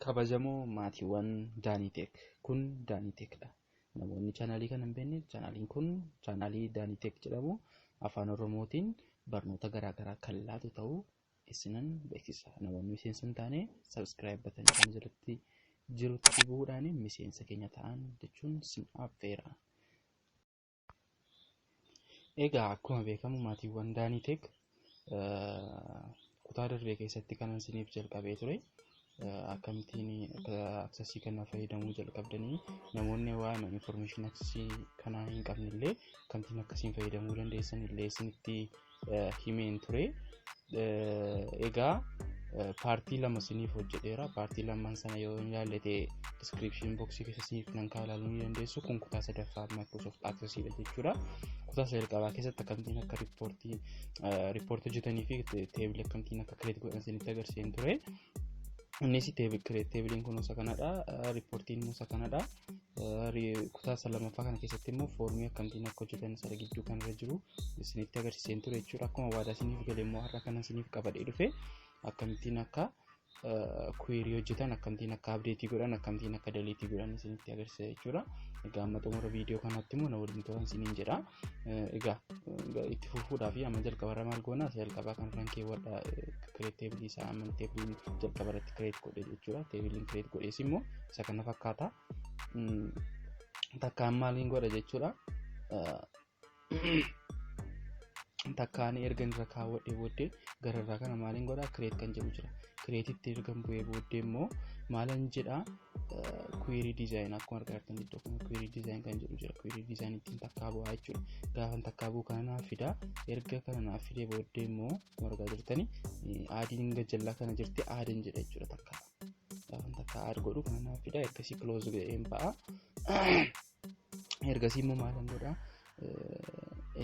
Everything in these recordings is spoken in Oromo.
Kabajamoo maatiiwwan Daanitek kun Daanitekdha. Namoonni chaanaalii kana hin beekne chaanaaliin kun chaanaalii Daanitek jedhamu afaan Oromootiin barnoota garaagaraa kan laatu ta'uu isinan beeksisa. Namoonni miseensa hin taane subscribe button kan jalatti jirutti bu'uudhaan miseensa keenya ta'an jechuun sin affeera. Egaa akkuma beekamu maatiiwwan Daanitek kutaa darbee keessatti kanan isiniif jalqabee ture. Akkamittiin aksesii kana fayyadamuu jalqabdanii namoonni waan information aksesii kana hin qabnellee akkamittiin akkasiin fayyadamuu dandeessan illee isinitti himeen ture. Egaa paartii lama isiniif hojjedheera. Paartii lamaan sana yoo ilaallate description box keessa isiniif nan kaa'uu ni dandeessu. Kun kutaa sadaffaa Microsoft Access jechuudha. Kutaa jalqabaa keessatti akkamittiin akka report hojjetanii fi teebila akkamittiin akka create godhan isinitti agarsiiseen ture. Innis teebiliin kun osa kanadha, riippoortiin osa kanadha. Kutaa lammaffaa kana keessatti immoo foormii akkamittiin akka hojjetan isa gidduu kanarra jiru isinitti agarsiiseen ture jechuudha. Akkuma waadaa isiniif galee immoo har'a kana isiniif qabadhee dhufe akkamittiin akka query hojjetan, akkamittiin akka update godhan, akkamittiin akka delete godhan isinitti agarsiisa jechuudha. Egaa amma xumura viidiyoo kanatti immoo na waliin ta'uun isiniin jedha. Egaa itti fufuudhaaf amma jalqabarra maal goona? Jalqabaa kanarraan keewwadha create table isaa amma table jalqabarratti create godhe jechuudha. Table create godhees immoo isa kana fakkaata. Takkaan maaliin godha jechuudha. Takkaan erga irra kaawwadhee booddee gararraa kana maaliin godha? Create kan jedhu jira. Create itti erga bu'ee booddee immoo maalan jedha query design akkuma argattan iddoo kana query design kan jedhu jira. Query design ittiin takkaa bu'aa jechuudha. Gaafa takkaa bu'u kana naaf fida. Erga kana naaf fidee booddee immoo argaa jirtanii aadiin gajjallaa kana jirti aadin jedha jechuudha takkaa. Gaafa takkaa aad godhu kana naaf fida. Ergasii close godheen ba'a. Ergasii immoo maalan godha?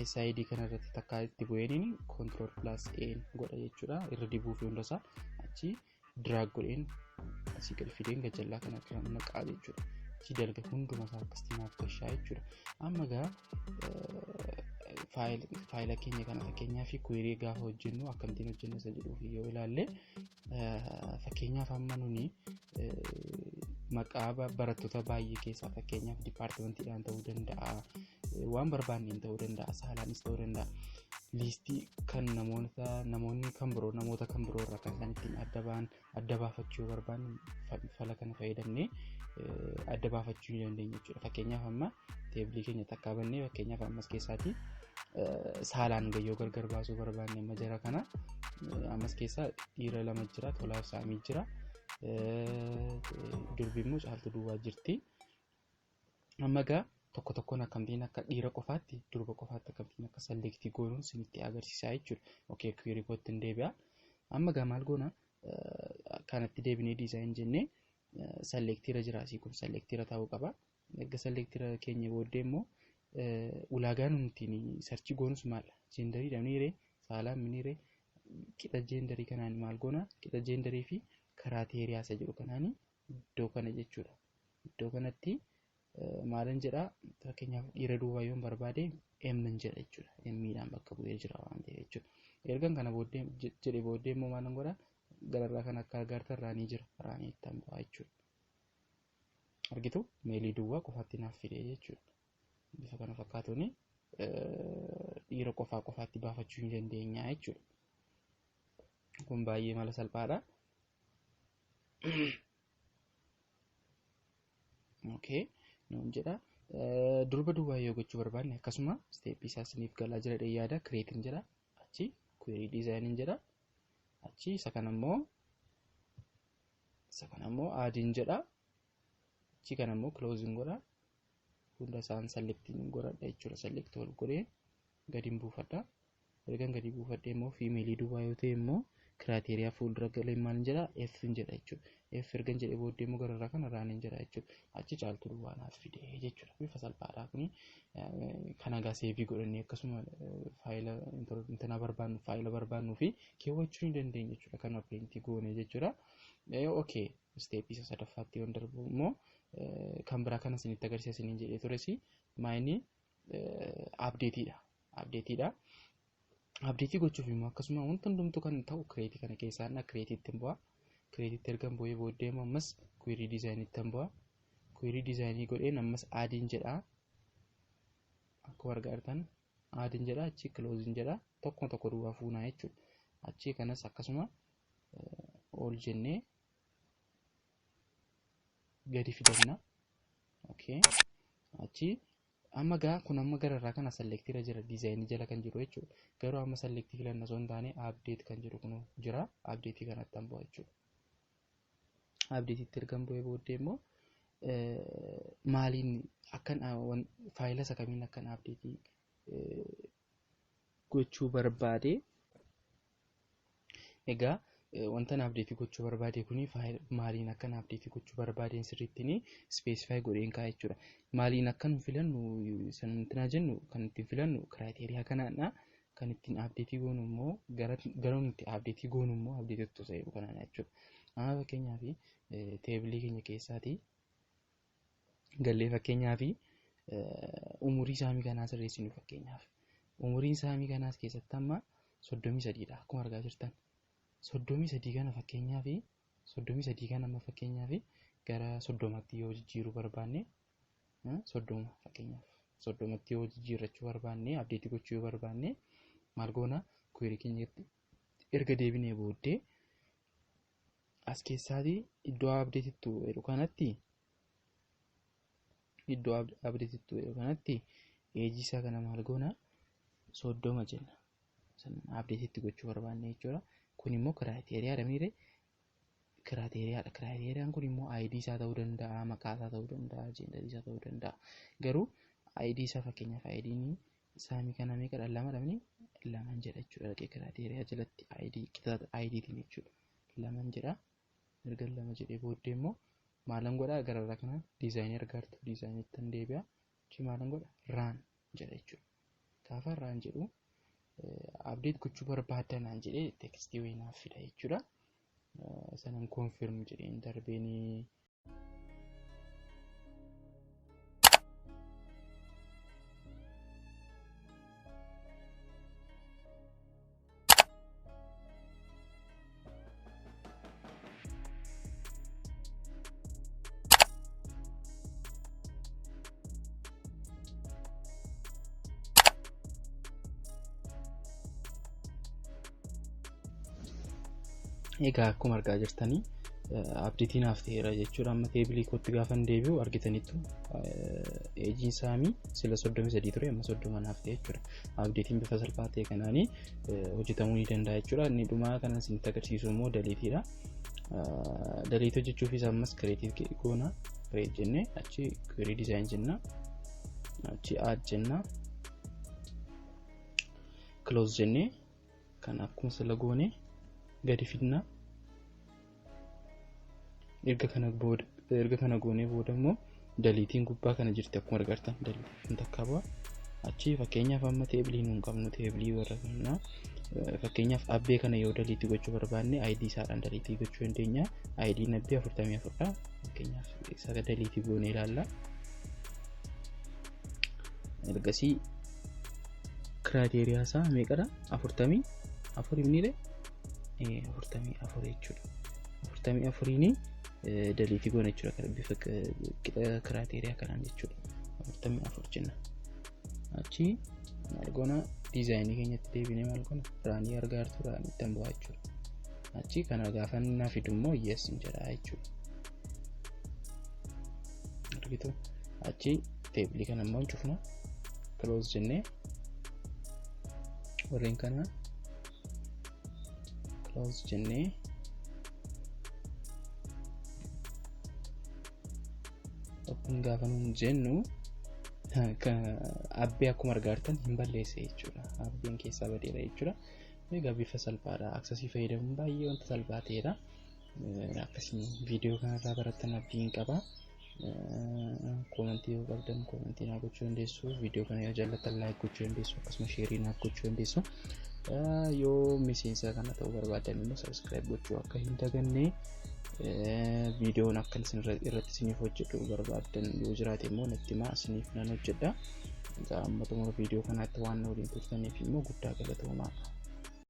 SID kana irratti takkaa itti bu'een Ctrl+A godha jechuudha. Irra dibuu fi hundasaa achi drag godheen asii gad fideen gajjallaa kana kan naqaa jechuudha. Achi dalga hunduma isaa akkasitti naaf gashaa jechuudha. Amma gaa faayila keenya kana fakkeenyaa fi query gaafa hojjennu akkamittiin hojjennu isa jedhuuf yoo ilaalle fakkeenyaaf amma nuni maqaa barattoota baay'ee keessaa fakkeenyaaf dipaartimentiidhaan ta'uu danda'a, waan barbaanneen ta'uu danda'a, saalaanis ta'uu danda'a. Liistii kan namoonni kan biroo namoota kan biroo irraa kan isaan ittiin adda baafachuu barbaanne fala kana fayyadamnee adda baafachuu dandeenya jechuudha. Fakkeenyaaf amma teebilii keenya takkaa bannee fakkeenyaaf ammas keessaatii saalaan gayyoo gargar baasuu barbaanne amma jara kana ammas keessaa dhiira lama jira, tolaaf saamii jira, durbi immoo caaltu duwwaa jirti. Amma gaa tokko tokkoon akkamittiin akka dhiira qofaatti durba qofaatti akkamittiin akka select goonuun isinitti agarsiisaa jechuudha. Okay, query kootti deebi'a. Amma gaa maal goona? Kanatti deebinee design jennee selectira jira asii kun selectira ta'uu qaba. Erga selectira keenya booddee immoo ulaagaan nuti search goonus maal? Genderii dhabniire, saalaan miniire, qixa genderii kanaan maal goona? Qixa genderii fi criteria isa jedhu kanaan iddoo kana jechuudha. Iddoo kanatti maalan jedha fakkeenyaaf dhiira duwwaa yoo barbaade nan jedha jechuudha. Midhaan bakka bu'ee jira waan ta'eef jechuudha. Ergan kana booddee jedhee booddee immoo maalan godha? Gararraa kan akka agartan raanii jira. Raanii ittaan bu'aa jechuudha. Argitu meelii duwwaa qofaatti naaf fidee jechuudha. Bifa kana fakkaatuuni dhiira qofaatti baafachuu hin dandeenya jechuudha. Kun baay'ee mala salphaadha. Okay. Nuun jedha durba duwwaa yoo gochuu barbaanne akkasuma step isaa isiniif galaa jira yaada create jedha achi query design jedha achi isa kana immoo add jedha achi kana immoo closing godha hunda isaan selecting godhadha jechuudha. Select wal godhee gadi buufadha. Ergan gadi buufadhee immoo female duwwaa yoo ta'e immoo criteria fuuldura galee maal jedha F jedha jechuudha. F ergan jedhee booddee immoo gararraa kana raaniin jedha jechuudha. Achi caaltu duwwaa naaf fidee jechuudha. Bifa salphaadhaa kuni kan agaa seevii godhannee akkasuma faayila intana barbaannu faayila barbaannuu fi keewwachuu ni dandeenya jechuudha. Kan printi goone jechuudha. Okay, step isa sadaffaatti yoo darbu immoo kan biraa kana isinitti agarsiisanii jedhee turesi maayini updateidha. Update gochuuf immoo akkasuma wanta hundumtuu kan ta'u create kana keessaa create ittiin bu'a. create ergan bu'ee booddee ammas query design ittan bu'a. Query design godheen ammas addin jedha. Akkuma argitan addin jedha achi closing jedha tokko duwwaa fuunaa jechuudha. Achi kanas akkasuma all jennee gadi fidanna. Okay. Achi amma kun amma gararraa kana select irra jira design jala kan jiru jechuudha. Garuu amma select filanna osoo hin taane update kan jiru kun jira. Update kanatti an bu'a jechuudha. Update itti ergan bu'ee booddee immoo maaliin akkan faayila isa kamiin akkan update gochuu barbaade. Egaa wanta update gochuu barbaade kuni maaliin akkan update gochuu barbaadeen sirriitti specify godheen kaa jechuudha. Maaliin akkan filannu sanumtina jennu kan ittiin filannu criteria kanaadha. Kan ittiin update goonu immoo garoon itti update goonu immoo update ta'uu kanaan jechuudha. Amma fakkeenyaaf table keenya keessaati gallee fakkeenyaaf umurii saamii kanaa sirreessinu fakkeenyaaf. Umuriin saamii kanaas keessatti amma 33 dha akkuma argaa jirtan. 33 kana fakkeenyaaf 33 kana amma fakkeenyaaf gara 30tti yoo jijjiiruu barbaanne 30 fakkeenyaaf 30tti yoo jijjiirrachuu barbaanne update gochuu yoo barbaanne maal goona query keenyatti erga deebinee booddee as keessaati iddoo update ittu jedhu kanatti age isaa kana maal goona 30 jenna. San update itti gochuu barbaanne jechuudha. Kun immoo criteria dhamire criteria kun immoo ID isaa ta'uu danda'a, maqaa isaa ta'uu danda'a, gender isaa ta'uu danda'a. Garuu ID isaa fakkeenyaaf ID ni saamii kana meeqa lama dhamni laman jedha jechuudha. Criteria jalatti ID tiin jechuudha. Laman jedha. Erga lama jedhee booddee immoo maalan godha gararraa kana designer gartuu designer tan deebi'a. Chi maalan godha run jedha jechuudha. Gaafa run jedhu update gochuu barbaadanaan jedhee text wayinaaf fida jechuudha. Sanan confirm jedheen darbeenii egaa akkuma argaa jirtanii update naaf ta'eera jechuudha. Amma table kootti gaafa deebi'u argitanitu age saamii sila 33 ture amma 30 naaf ta'e jechuudha. Update bifa salphaa ta'e kanaan hojjetamuu ni danda'a jechuudha. Inni dhumaa kana isinitti agarsiisu immoo delete dha. Delete hojjechuufis ammas creative goona create jennee achi query design jenna achi add jenna close jennee kan akkuma sila goone gadi fidna. Erga kana goonee booda immoo deleting gubbaa kana jirti akkuma argitan deleting takka bu'a. Achi fakkeenyaaf amma table nuun qabnu table warra kanaa fakkeenyaaf abbee kana yoo delete gochuu barbaanne ID isaadhaan delete gochuu dandeenya. ID nabbee 44 dha. Fakkeenyaaf isa delete goonee ilaalla. Ergasii criteria isaa meeqadha 44 inni 44 jechuudha. 44 ni delete goona jechuudha. Kan bifa criteria kanaan jechuudha. 44 jenna. Achi maal goona design keenyatti deebinee maal goona raanii argaa jirtu raanii itti bu'aa jechuudha. Achi kana gaafa naa fidu immoo yes jedha jechuudha. Argitu achi table kana immoo cufna close jennee warreen kana close jennee open gaafa nuun jennu abbee akkuma argaa jirtan hin balleesse jechuudha. Abbeen keessaa badeera jechuudha. Egaa bifa salphaadha. Accessii fayyadamuun baay'ee wanta salphaa ta'edha. Akkasii viidiyoo kanarraa barattan abdiin qaba. Commentii yoo qabdan commentii naa gochuu dandeessu. Viidiyoo kana yoo jaallattan like gochuu dandeessu. Akkasuma share naa gochuu dandeessu. Yoo miseensa kana ta'uu barbaadan immoo subscribe gochuu akka hin daganne. Viidiyoon akka irratti isiniif hojjedhu barbaadan yoo jiraate immoo natti himaa isiniif nan hojjedha. Egaa amma xumura viidiyoo kanaatti waan waliin turtaniif immoo guddaa galatoomaa.